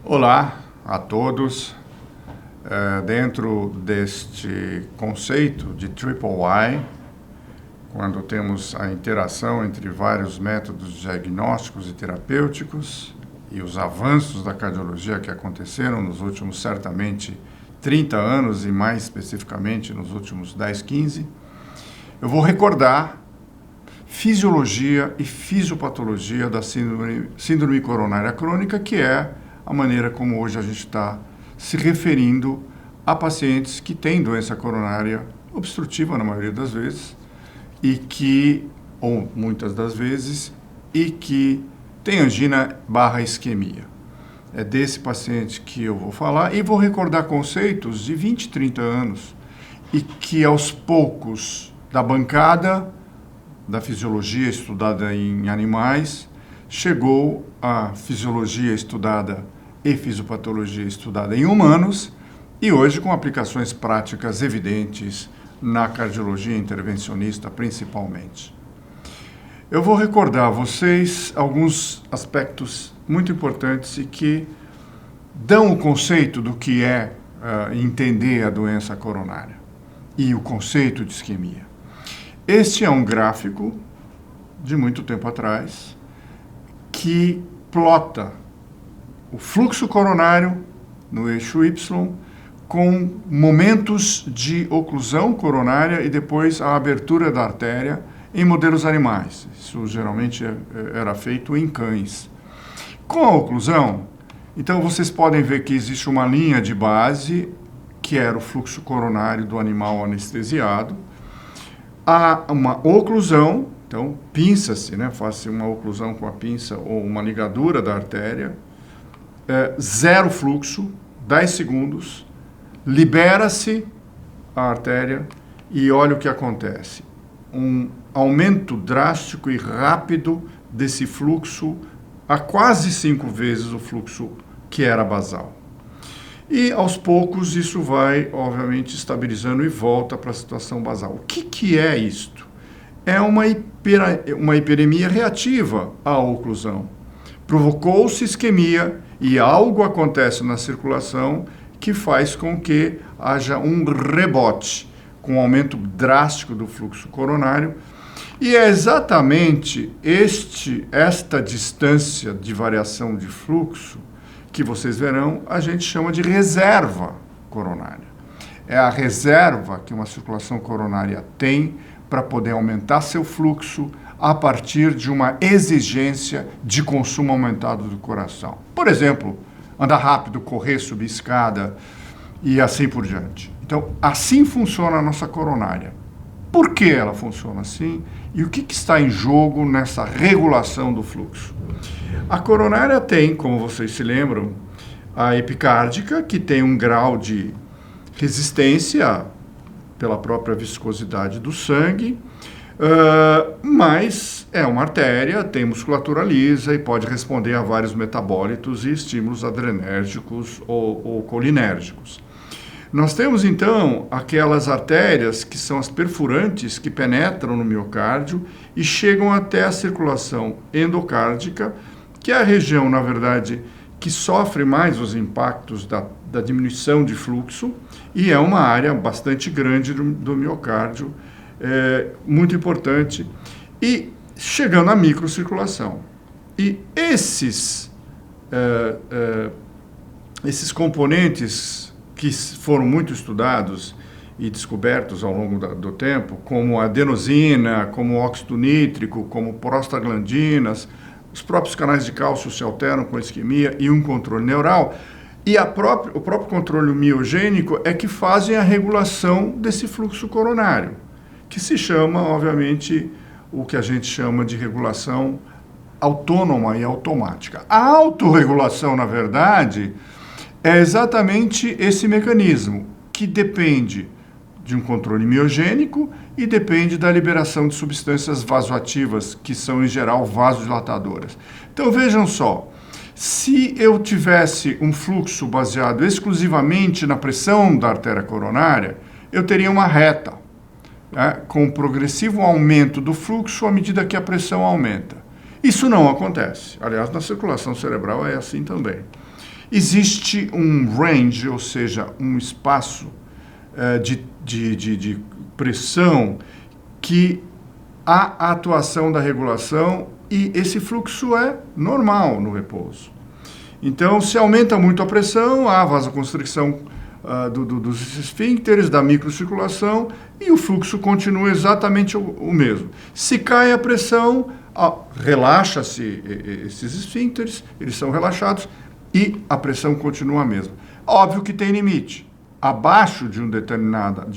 Olá a todos. Dentro deste conceito de Triple Y, quando temos a interação entre vários métodos diagnósticos e terapêuticos e os avanços da cardiologia que aconteceram nos últimos, certamente, 30 anos e mais especificamente nos últimos 10, 15, eu vou recordar fisiologia e fisiopatologia da síndrome coronária crônica, que é a maneira como hoje a gente está se referindo a pacientes que têm doença coronária obstrutiva, na maioria das vezes, ou muitas das vezes, e que tem angina/isquemia. É desse paciente que eu vou falar e vou recordar conceitos de 20, 30 anos e que aos poucos da bancada da fisiologia estudada em animais chegou à fisiologia estudada e fisiopatologia estudada em humanos e hoje com aplicações práticas evidentes na cardiologia intervencionista principalmente. Eu vou recordar a vocês alguns aspectos muito importantes e que dão o conceito do que é entender a doença coronária e o conceito de isquemia. Este é um gráfico de muito tempo atrás que plota o fluxo coronário no eixo Y com momentos de oclusão coronária e depois a abertura da artéria em modelos animais. Isso geralmente era feito em cães. Com a oclusão, então vocês podem ver que existe uma linha de base, que era o fluxo coronário do animal anestesiado. Há uma oclusão, então pinça-se, faz-se uma oclusão com a pinça ou uma ligadura da artéria, zero fluxo, 10 segundos, libera-se a artéria e olha o que acontece. Um aumento drástico e rápido desse fluxo a quase 5 vezes o fluxo que era basal. E, aos poucos, isso vai, obviamente, estabilizando e volta para a situação basal. O que é isto? É uma hiperemia reativa à oclusão. Provocou-se isquemia e algo acontece na circulação que faz com que haja um rebote, com um aumento drástico do fluxo coronário. E é exatamente esta distância de variação de fluxo que vocês verão, a gente chama de reserva coronária. É a reserva que uma circulação coronária tem para poder aumentar seu fluxo a partir de uma exigência de consumo aumentado do coração. Por exemplo, andar rápido, correr, subir escada e assim por diante. Então, assim funciona a nossa coronária. Por que ela funciona assim? E o que está em jogo nessa regulação do fluxo? A coronária tem, como vocês se lembram, a epicárdica, que tem um grau de resistência pela própria viscosidade do sangue, mas é uma artéria, tem musculatura lisa e pode responder a vários metabólitos e estímulos adrenérgicos ou colinérgicos. Nós temos, então, aquelas artérias que são as perfurantes que penetram no miocárdio e chegam até a circulação endocárdica, que é a região, na verdade, que sofre mais os impactos da diminuição de fluxo e é uma área bastante grande do miocárdio, muito importante, e chegando à microcirculação. E esses componentes que foram muito estudados e descobertos ao longo do tempo, como a adenosina, como o óxido nítrico, como prostaglandinas, os próprios canais de cálcio se alteram com a isquemia e um controle neural, e o próprio controle miogênico é que fazem a regulação desse fluxo coronário, que se chama, obviamente, o que a gente chama de regulação autônoma e automática. A autorregulação, na verdade, é exatamente esse mecanismo, que depende de um controle miogênico e depende da liberação de substâncias vasoativas, que são, em geral, vasodilatadoras. Então, vejam só, se eu tivesse um fluxo baseado exclusivamente na pressão da artéria coronária, eu teria uma reta, com progressivo aumento do fluxo à medida que a pressão aumenta. Isso não acontece. Aliás, na circulação cerebral é assim também. existe um range, ou seja, um espaço de pressão que há a atuação da regulação e esse fluxo é normal no repouso. Então, se aumenta muito a pressão, há vasoconstricção dos esfíncteres, da microcirculação, e o fluxo continua exatamente o mesmo. Se cai a pressão, relaxa-se esses esfíncteres, eles são relaxados, e a pressão continua a mesma. Óbvio que tem limite. Abaixo de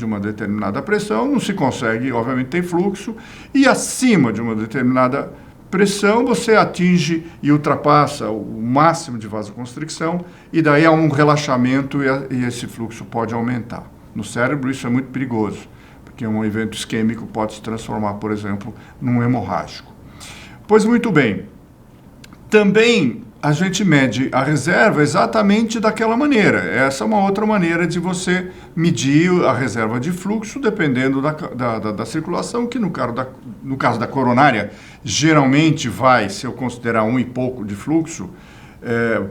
uma determinada pressão, não se consegue, obviamente, ter fluxo, e acima de uma determinada pressão, você atinge e ultrapassa o máximo de vasoconstricção, e daí há um relaxamento e esse fluxo pode aumentar. No cérebro, isso é muito perigoso, porque um evento isquêmico pode se transformar, por exemplo, num hemorrágico. Pois muito bem, também a gente mede a reserva exatamente daquela maneira. Essa é uma outra maneira de você medir a reserva de fluxo, dependendo da circulação, que no caso da coronária, geralmente vai, se eu considerar 1 e pouco de fluxo,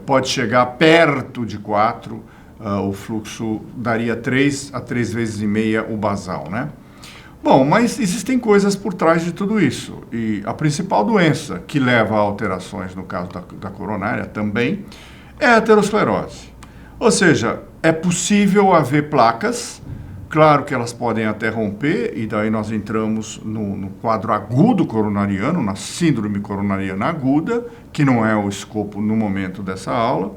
pode chegar perto de 4, o fluxo daria 3 a 3 vezes e meia o basal, né? Bom, mas existem coisas por trás de tudo isso, e a principal doença que leva a alterações, no caso da coronária também, é a aterosclerose. Ou seja, é possível haver placas, claro que elas podem até romper, e daí nós entramos no quadro agudo coronariano, na síndrome coronariana aguda, que não é o escopo no momento dessa aula,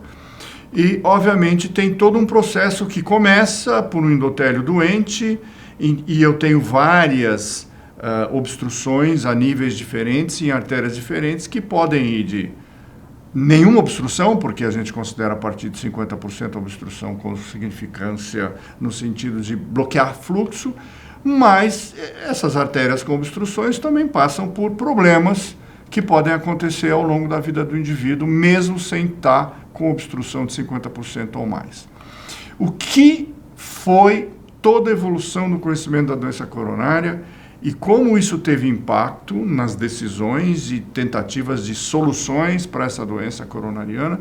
e obviamente tem todo um processo que começa por um endotélio doente, e eu tenho várias obstruções a níveis diferentes, em artérias diferentes, que podem ir de nenhuma obstrução, porque a gente considera a partir de 50% obstrução com significância no sentido de bloquear fluxo, mas essas artérias com obstruções também passam por problemas que podem acontecer ao longo da vida do indivíduo, mesmo sem estar com obstrução de 50% ou mais. O que foi toda a evolução do conhecimento da doença coronária e como isso teve impacto nas decisões e tentativas de soluções para essa doença coronariana,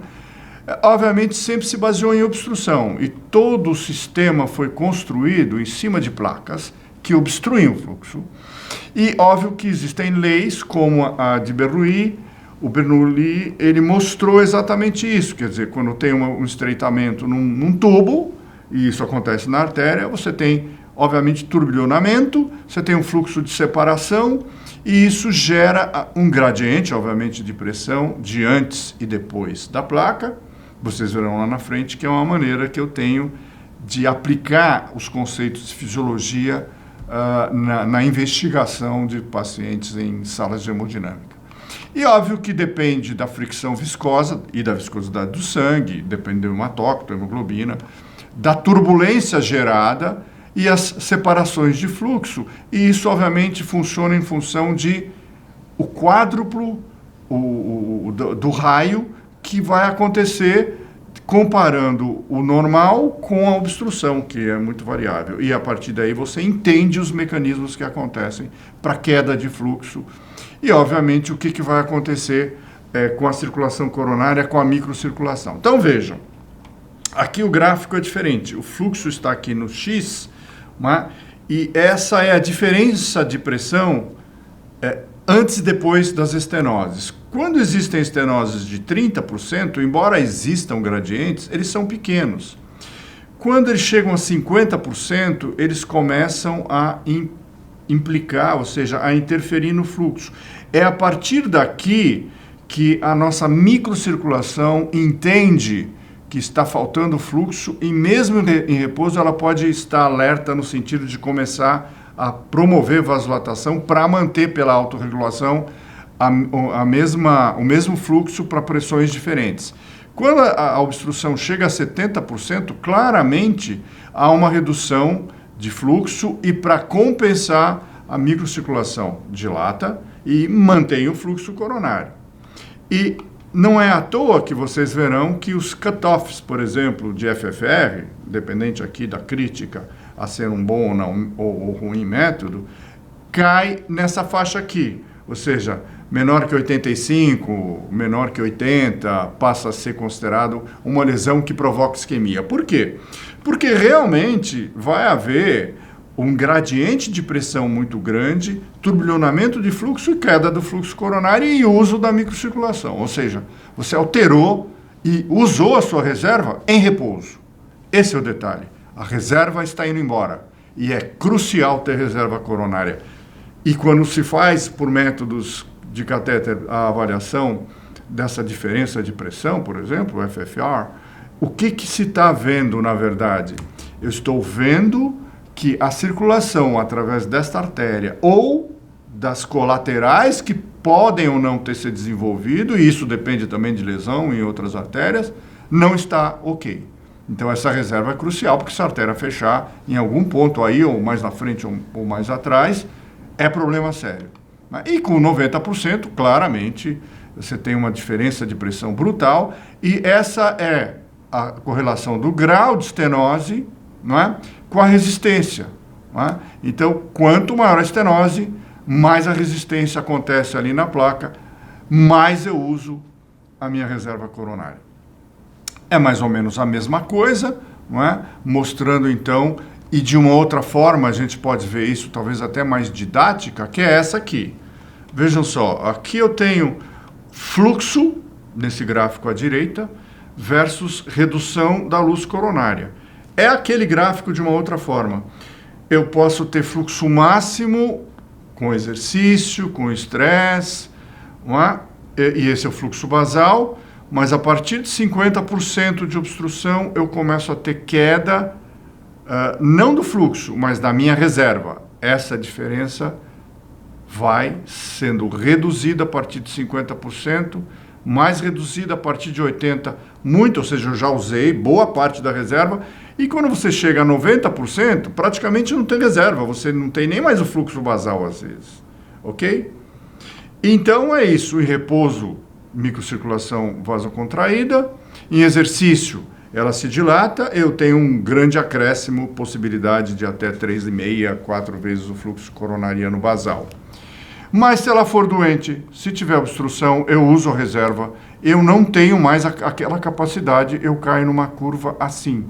obviamente sempre se baseou em obstrução, e todo o sistema foi construído em cima de placas que obstruem o fluxo. E óbvio que existem leis como a de Bernoulli. O Bernoulli, ele mostrou exatamente isso, quer dizer, quando tem um estreitamento num tubo, e isso acontece na artéria, você tem, obviamente, turbilhonamento, você tem um fluxo de separação, e isso gera um gradiente, obviamente, de pressão de antes e depois da placa. Vocês verão lá na frente que é uma maneira que eu tenho de aplicar os conceitos de fisiologia na investigação de pacientes em salas de hemodinâmica. E óbvio que depende da fricção viscosa e da viscosidade do sangue, depende do hematócrito, da hemoglobina, da turbulência gerada e as separações de fluxo. E isso, obviamente, funciona em função de o quádruplo do raio que vai acontecer comparando o normal com a obstrução, que é muito variável. E, a partir daí, você entende os mecanismos que acontecem para queda de fluxo. E, obviamente, o que vai acontecer com a circulação coronária, com a microcirculação. Então, vejam. Aqui o gráfico é diferente, o fluxo está aqui no X, e essa é a diferença de pressão antes e depois das estenoses. Quando existem estenoses de 30%, embora existam gradientes, eles são pequenos. Quando eles chegam a 50%, eles começam a implicar, ou seja, a interferir no fluxo. É a partir daqui que a nossa microcirculação entende que está faltando fluxo, e mesmo em repouso ela pode estar alerta no sentido de começar a promover vasodilatação para manter pela autorregulação o mesmo fluxo para pressões diferentes. Quando a obstrução chega a 70%, claramente há uma redução de fluxo, e para compensar a microcirculação dilata e mantém o fluxo coronário. E não é à toa que vocês verão que os cutoffs, por exemplo, de FFR, dependente aqui da crítica a ser um bom ou ruim método, cai nessa faixa aqui. Ou seja, menor que 85, menor que 80, passa a ser considerado uma lesão que provoca isquemia. Por quê? Porque realmente vai haver um gradiente de pressão muito grande, turbilhonamento de fluxo e queda do fluxo coronário e uso da microcirculação. Ou seja, você alterou e usou a sua reserva em repouso. Esse é o detalhe. A reserva está indo embora e é crucial ter reserva coronária. E quando se faz por métodos de catéter a avaliação dessa diferença de pressão, por exemplo, o FFR, o que se está vendo, na verdade? Eu estou vendo que a circulação através desta artéria ou das colaterais que podem ou não ter se desenvolvido, e isso depende também de lesão em outras artérias, não está ok. Então essa reserva é crucial, porque se a artéria fechar em algum ponto aí, ou mais na frente ou mais atrás, é problema sério. E com 90%, claramente, você tem uma diferença de pressão brutal, e essa é a correlação do grau de estenose, não é, com a resistência. Não é? Então, quanto maior a estenose, mais a resistência acontece ali na placa, mais eu uso a minha reserva coronária. É mais ou menos a mesma coisa, não é? Mostrando então, e de uma outra forma a gente pode ver isso, talvez até mais didática, que é essa aqui. Vejam só, aqui eu tenho fluxo, nesse gráfico à direita, versus redução da luz coronária. É aquele gráfico de uma outra forma. Eu posso ter fluxo máximo com exercício, com estresse, não é? E esse é o fluxo basal, mas a partir de 50% de obstrução eu começo a ter queda, não do fluxo, mas da minha reserva. Essa diferença vai sendo reduzida a partir de 50%, mais reduzida a partir de 80%, muito, ou seja, eu já usei boa parte da reserva, e quando você chega a 90%, praticamente não tem reserva, você não tem nem mais o fluxo basal às vezes, ok? Então é isso, em repouso, microcirculação vasocontraída, em exercício, ela se dilata, eu tenho um grande acréscimo, possibilidade de até 3,5, 4 vezes o fluxo coronariano basal. Mas se ela for doente, se tiver obstrução, eu uso a reserva, eu não tenho mais aquela capacidade, eu caio numa curva assim.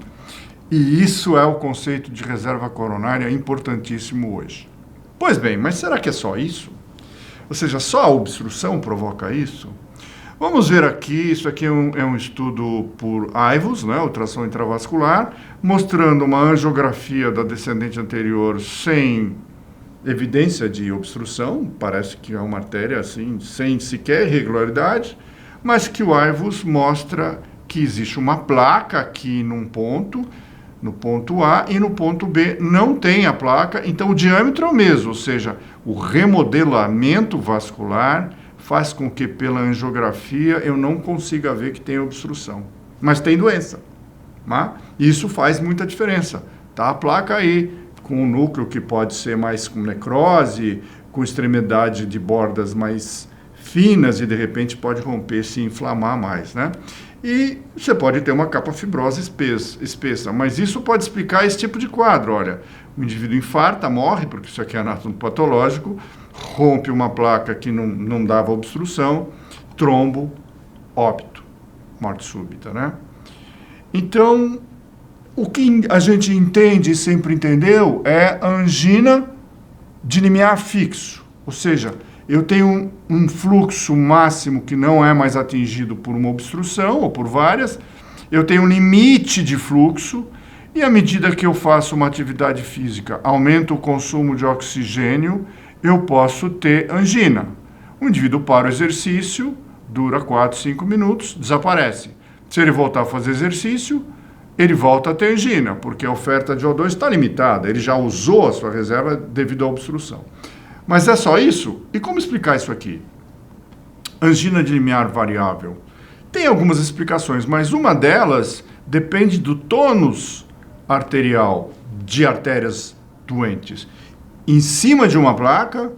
E isso é o conceito de reserva coronária importantíssimo hoje. Pois bem, mas será que é só isso? Ou seja, só a obstrução provoca isso? Vamos ver aqui, isso aqui é um estudo por IVUS, né, ultrassom intravascular, mostrando uma angiografia da descendente anterior sem evidência de obstrução, parece que é uma artéria assim, sem sequer irregularidade, mas que o IVUS mostra que existe uma placa aqui num ponto, no ponto A, e no ponto B não tem a placa, então o diâmetro é o mesmo, ou seja, o remodelamento vascular faz com que pela angiografia eu não consiga ver que tem obstrução, mas tem doença, né? Isso faz muita diferença, tá? A placa aí, com o núcleo que pode ser mais com necrose, com extremidade de bordas mais finas e de repente pode romper, se inflamar mais, né? E você pode ter uma capa fibrosa espessa, mas isso pode explicar esse tipo de quadro. Olha, o indivíduo infarta, morre, porque isso aqui é anatomopatológico, rompe uma placa que não dava obstrução, trombo, óbito, morte súbita, né? Então, o que a gente entende e sempre entendeu é a angina de limiar fixo, ou seja, eu tenho um fluxo máximo que não é mais atingido por uma obstrução ou por várias, eu tenho um limite de fluxo e à medida que eu faço uma atividade física, aumento o consumo de oxigênio, eu posso ter angina. O indivíduo para o exercício, dura 4, 5 minutos, desaparece. Se ele voltar a fazer exercício, ele volta a ter angina, porque a oferta de O2 está limitada, ele já usou a sua reserva devido à obstrução. Mas é só isso? E como explicar isso aqui? Angina de limiar variável. Tem algumas explicações, mas uma delas depende do tônus arterial de artérias doentes. Em cima de uma placa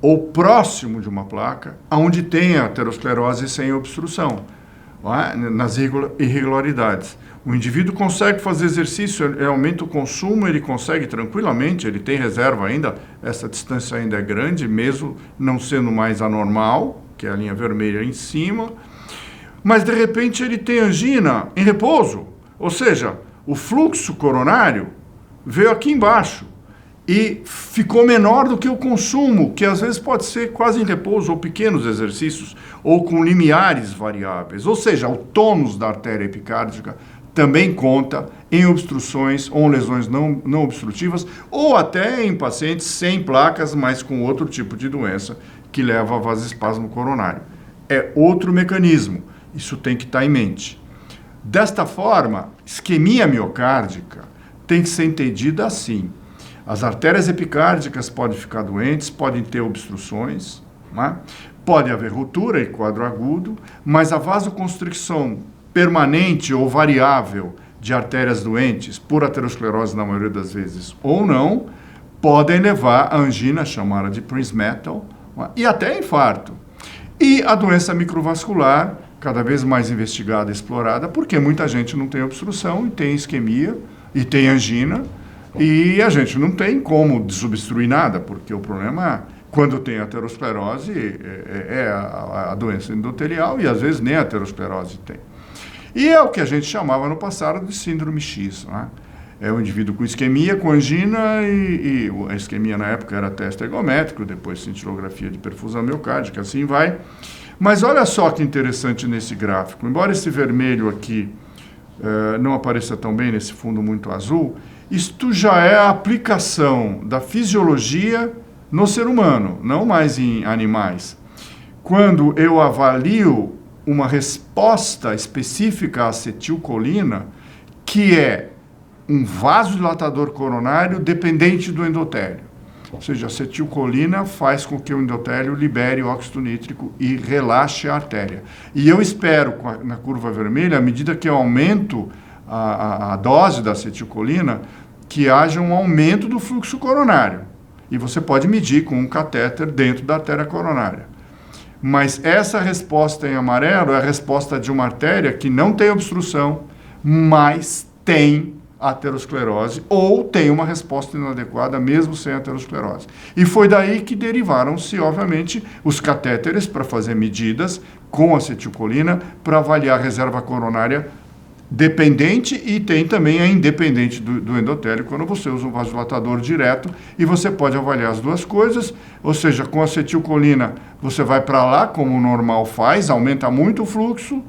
ou próximo de uma placa, onde tem a aterosclerose sem obstrução, não é? Nas irregularidades. O indivíduo consegue fazer exercício, ele aumenta o consumo, ele consegue tranquilamente, ele tem reserva ainda, essa distância ainda é grande, mesmo não sendo mais anormal, que é a linha vermelha em cima, mas de repente ele tem angina em repouso, ou seja, o fluxo coronário veio aqui embaixo e ficou menor do que o consumo, que às vezes pode ser quase em repouso, ou pequenos exercícios, ou com limiares variáveis. Ou seja, o tônus da artéria epicárdica também conta em obstruções ou lesões não obstrutivas, ou até em pacientes sem placas, mas com outro tipo de doença que leva a vasoespasmo coronário. É outro mecanismo, isso tem que estar em mente. Desta forma, isquemia miocárdica tem que ser entendida assim. As artérias epicárdicas podem ficar doentes, podem ter obstruções, né? Pode haver ruptura e quadro agudo, mas a vasoconstricção permanente ou variável de artérias doentes, por aterosclerose na maioria das vezes ou não, podem levar a angina, chamada de Prinzmetal, e até infarto. E a doença microvascular, cada vez mais investigada e explorada, porque muita gente não tem obstrução e tem isquemia e tem angina, e a gente não tem como desobstruir nada, porque o problema, quando tem aterosclerose, é a doença endotelial, e às vezes nem a aterosclerose tem. E é o que a gente chamava no passado de síndrome X, né? É o indivíduo com isquemia, com angina, e a isquemia na época era teste ergométrico, depois cintilografia de perfusão miocárdica, assim vai. Mas olha só que interessante nesse gráfico, embora esse vermelho aqui não apareça tão bem nesse fundo muito azul, isto já é a aplicação da fisiologia no ser humano, não mais em animais. Quando eu avalio uma resposta específica à acetilcolina, que é um vasodilatador coronário dependente do endotélio. Ou seja, a acetilcolina faz com que o endotélio libere óxido nítrico e relaxe a artéria. E eu espero, na curva vermelha, à medida que eu aumento a dose da acetilcolina, que haja um aumento do fluxo coronário. E você pode medir com um catéter dentro da artéria coronária. Mas essa resposta em amarelo é a resposta de uma artéria que não tem obstrução, mas tem aterosclerose, ou tem uma resposta inadequada mesmo sem aterosclerose. E foi daí que derivaram-se, obviamente, os catéteres para fazer medidas com acetilcolina para avaliar a reserva coronária dependente, e tem também a independente do endotélio, quando você usa um vasodilatador direto, e você pode avaliar as duas coisas, ou seja, com acetilcolina você vai para lá, como o normal faz, aumenta muito o fluxo,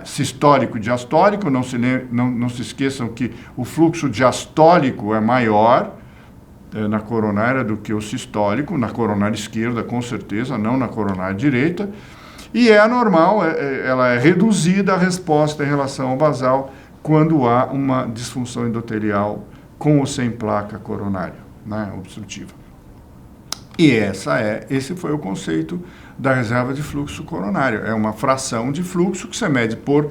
sistólico e diastólico, não se esqueçam que o fluxo diastólico é maior na coronária do que o sistólico, na coronária esquerda com certeza, não na coronária direita, e é anormal, ela é reduzida a resposta em relação ao basal quando há uma disfunção endotelial com ou sem placa coronária, né, obstrutiva. E esse foi o conceito da reserva de fluxo coronário. É uma fração de fluxo que você mede por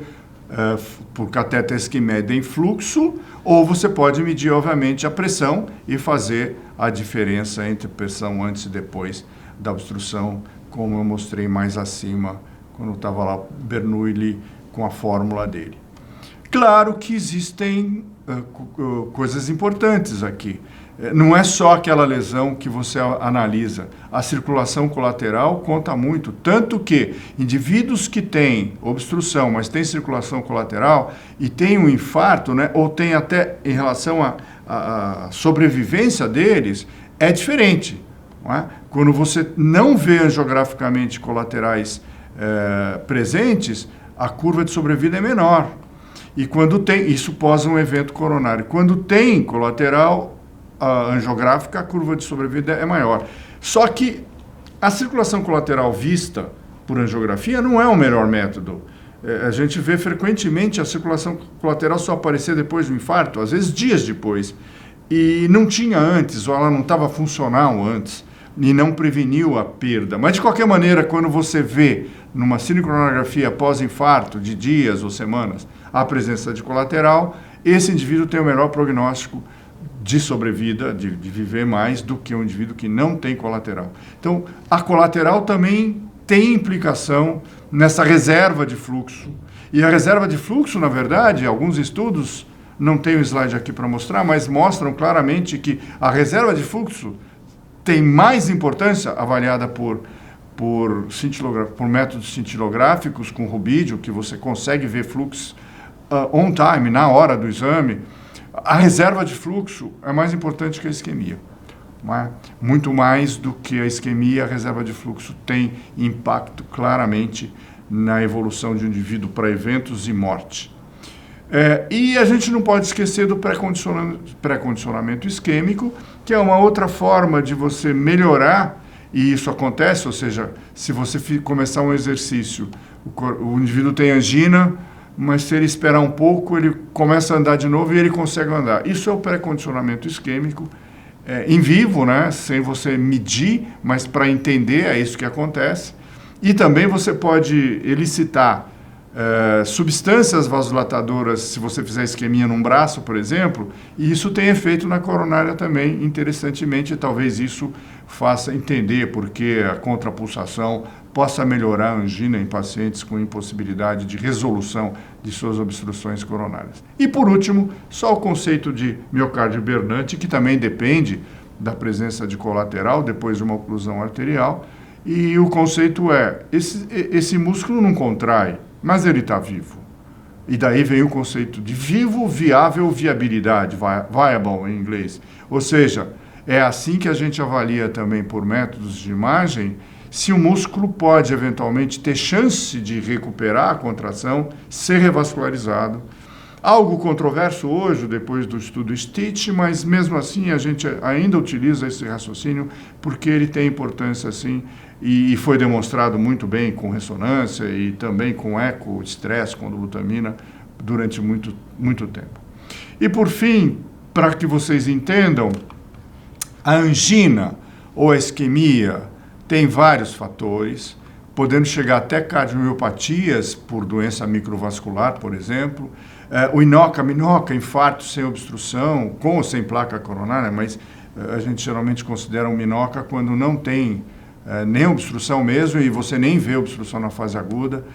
catéteres que medem fluxo, ou você pode medir, obviamente, a pressão e fazer a diferença entre pressão antes e depois da obstrução, como eu mostrei mais acima, quando estava lá Bernoulli com a fórmula dele. Claro que existem coisas importantes aqui. Não é só aquela lesão que você analisa. A circulação colateral conta muito, tanto que indivíduos que têm obstrução, mas têm circulação colateral e têm um infarto, né, ou tem até em relação à sobrevivência deles, é diferente. Não é? Quando você não vê angiograficamente colaterais presentes, a curva de sobrevida é menor. E quando tem, isso pós um evento coronário. Quando tem colateral angiográfica, a curva de sobrevida é maior. Só que a circulação colateral vista por angiografia não é o melhor método. A gente vê frequentemente a circulação colateral só aparecer depois do infarto, às vezes dias depois. E não tinha antes, ou ela não estava funcional antes, e não preveniu a perda. Mas, de qualquer maneira, quando você vê numa cinecoronografia pós-infarto, de dias ou semanas, a presença de colateral, esse indivíduo tem o melhor prognóstico de sobrevida, de viver mais, do que um indivíduo que não tem colateral. Então, a colateral também tem implicação nessa reserva de fluxo. E a reserva de fluxo, na verdade, alguns estudos, não tenho o slide aqui para mostrar, mas mostram claramente que a reserva de fluxo tem mais importância, avaliada por por métodos cintilográficos com rubídio, que você consegue ver fluxo on time, na hora do exame, a reserva de fluxo é mais importante que a isquemia. Muito mais do que a isquemia, a reserva de fluxo tem impacto claramente na evolução de um indivíduo para eventos e morte. E a gente não pode esquecer do pré-condicionamento isquêmico, que é uma outra forma de você melhorar, e isso acontece, ou seja, se você começar um exercício, o indivíduo tem angina, mas se ele esperar um pouco, ele começa a andar de novo e ele consegue andar. Isso é o pré-condicionamento isquêmico, em vivo, né? Sem você medir, mas para entender, é isso que acontece. E também você pode elicitar substâncias vasodilatadoras, se você fizer isquemia num braço, por exemplo, e isso tem efeito na coronária também, interessantemente, e talvez isso faça entender por que a contrapulsação possa melhorar a angina em pacientes com impossibilidade de resolução de suas obstruções coronárias. E por último, só o conceito de miocárdio hibernante, que também depende da presença de colateral depois de uma oclusão arterial, e o conceito é, esse músculo não contrai, mas ele está vivo. E daí vem o conceito de vivo, viável, viabilidade, viable em inglês. Ou seja, é assim que a gente avalia também por métodos de imagem se o músculo pode eventualmente ter chance de recuperar a contração, ser revascularizado. Algo controverso hoje, depois do estudo Stitch, mas mesmo assim a gente ainda utiliza esse raciocínio porque ele tem importância assim e foi demonstrado muito bem com ressonância e também com eco, estresse, com glutamina durante muito tempo. E por fim, para que vocês entendam, a angina ou a isquemia tem vários fatores, podendo chegar até cardiomiopatias por doença microvascular, por exemplo, o minoca, infarto sem obstrução, com ou sem placa coronária, mas a gente geralmente considera um minoca quando não tem nem obstrução mesmo, e você nem vê obstrução na fase aguda.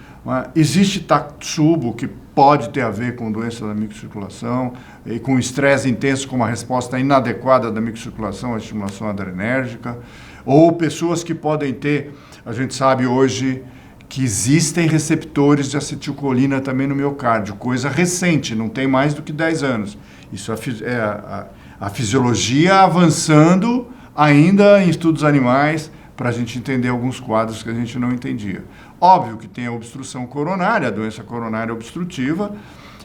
Existe Takotsubo, que pode ter a ver com doença da microcirculação e com estresse intenso, com uma resposta inadequada da microcirculação à estimulação adrenérgica, ou pessoas que podem ter, a gente sabe hoje que existem receptores de acetilcolina também no miocárdio, coisa recente, não tem mais do que 10 anos. Isso é a fisiologia avançando ainda em estudos animais, para a gente entender alguns quadros que a gente não entendia. Óbvio que tem a obstrução coronária, a doença coronária obstrutiva,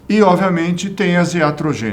e obviamente tem as iatrogênicas.